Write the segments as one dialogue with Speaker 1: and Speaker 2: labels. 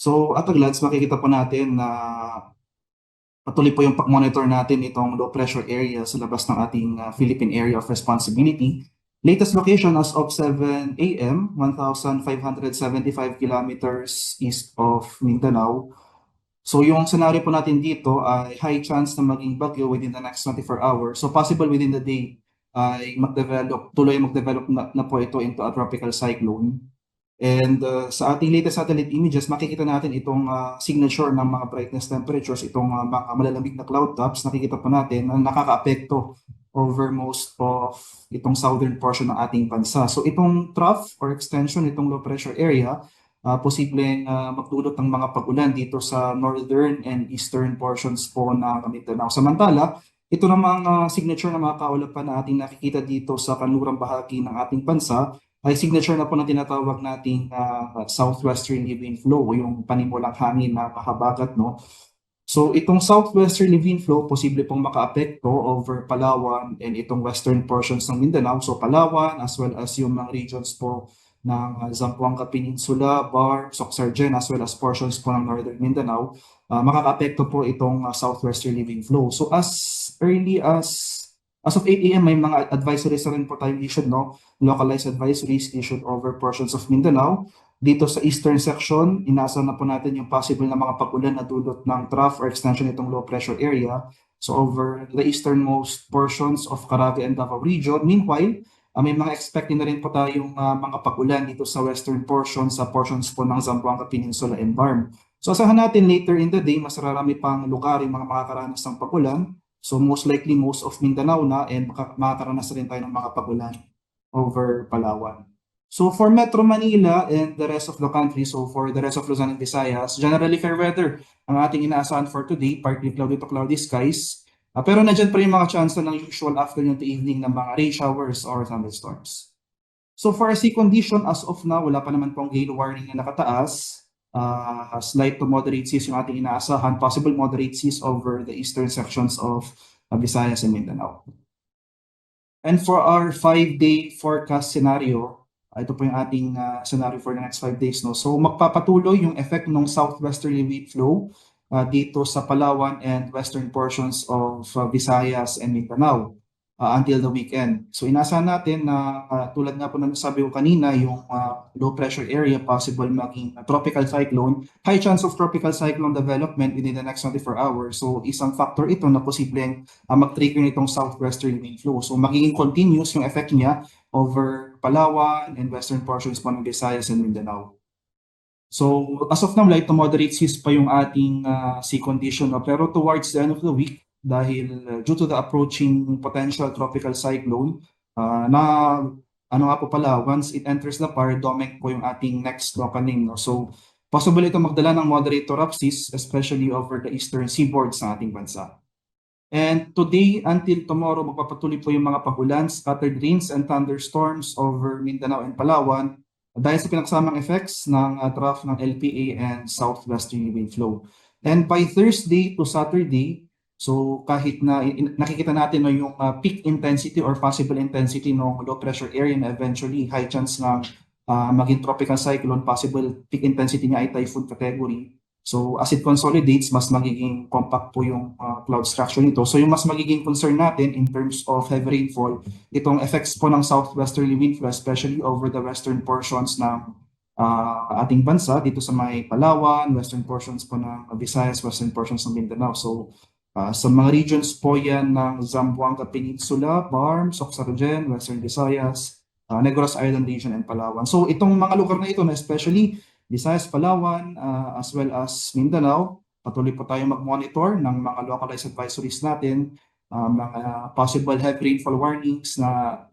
Speaker 1: So at a glance, makikita po natin na patuloy po yung pag-monitor natin itong low pressure area sa labas ng ating Philippine Area of Responsibility. Latest location as of 7 a.m., 1,575 kilometers east of Mindanao. So yung scenario po natin dito ay high chance na maging bagyo within the next 24 hours. So possible within the day ay tuloy mag-develop na po ito into a tropical cyclone. And sa ating latest satellite images, makikita natin itong signature ng mga brightness temperatures, itong mga malalamig na cloud tops, nakikita po natin na nakaka-apekto over most of itong southern portion ng ating bansa. So itong trough or extension, itong low pressure area, posibleng magdulot ng mga pag-ulan dito sa northern and eastern portions po ng Mindanao. Samantala, ito namang signature na mga kaulapan na ating nakikita dito sa kanlurang bahagi ng ating bansa ay signature na po na tinatawag nating southwesterly wind flow o yung panimulang hangin na mahabagat, no? So itong southwesterly wind flow posible pong makaapekto over Palawan and itong western portions ng Mindanao. So Palawan as well as yung mga regions po ng Zamboanga Peninsula, Bar, Sorsogon as well as portions po ng northern Mindanao. Makakaapekto po itong southwesterly wind flow. So as early as of 8 a.m. may mga advisories na rin po tayo issued, no? Localized advisories issued over portions of Mindanao. Dito sa eastern section, inaasahan na po natin yung possible na mga pag-ulan na dulot ng trough or extension itong low pressure area. So over the easternmost portions of Caraga and Davao region. Meanwhile, may mga expecting na rin po tayong mga pag-ulan dito sa western portions, sa portions po ng Zamboanga Peninsula and Barm. So asahan natin later in the day, mas marami pang lugar yung mga makakaranas ng pag-ulan. So most likely most of Mindanao na and makakaranas rin tayo ng mga pag-ulan over Palawan. So for Metro Manila and the rest of the country, so for the rest of Luzon and Visayas, generally fair weather ang ating inaasahan for today, partly cloudy to cloudy skies. Pero nandiyan pa rin mga chance ng usual afternoon to evening ng mga rain showers or thunderstorms. So for our sea condition, as of now, wala pa naman pong gale warning na nakataas. Slight to moderate seas yung ating inaasahan, possible moderate seas over the eastern sections of Visayas and Mindanao. And for our 5-day forecast scenario, ito po yung ating scenario for the next 5 days. No? So magpapatuloy yung effect ng southwesterly wind flow dito sa Palawan and western portions of Visayas and Mindanao until the weekend. So inaasahan natin na tulad nga po na nasabi ko kanina, yung low pressure area possible maging tropical cyclone, high chance of tropical cyclone development within the next 24 hours. So isang factor ito na posibleng mag-trigger nitong southwesterly wind flow. So magiging continuous yung effect niya over Palawan and western portions po ng Visayas and Mindanao. So as of now, light to moderate seas pa yung ating sea condition. Pero towards the end of the week, dahil due to the approaching potential tropical cyclone, ano nga po pala, once it enters the PAR, domec po yung ating next opening. No? So possible ito magdala ng moderate to rough seas, especially over the eastern seaboards ng ating bansa. And today until tomorrow, magpapatuloy po yung mga pag-ulan, scattered rains and thunderstorms over Mindanao and Palawan dahil sa pinagsamang effects ng trough ng LPA and southwesterly wind flow. And by Thursday to Saturday, so kahit na nakikita natin no, yung peak intensity or possible intensity ng low pressure area na eventually high chance na maging tropical cyclone, possible peak intensity niya ay typhoon category. So as it consolidates, mas magiging compact po yung cloud structure nito. So yung mas magiging concern natin in terms of heavy rainfall, itong effects po ng southwesterly wind flow, especially over the western portions ng ating bansa, dito sa may Palawan, western portions po ng Visayas, western portions ng Mindanao. So sa mga regions po yan ng Zamboanga Peninsula, Barm, Sorsogon, Western Visayas, Negros Island region and Palawan. So itong mga lugar na ito, na especially Visayas, Palawan, as well as Mindanao, patuloy po tayo mag-monitor ng mga localized advisories natin, mga possible heavy rainfall warnings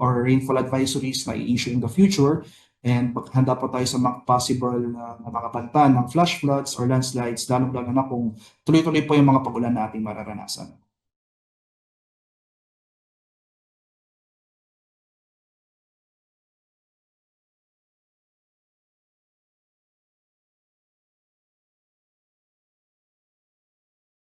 Speaker 1: or rainfall advisories na i-issue in the future, and handa po tayo sa mga possible na mga banta ng flash floods or landslides, lalong-lalo na kung tuloy-tuloy po yung mga pag-ulan na ating mararanasan.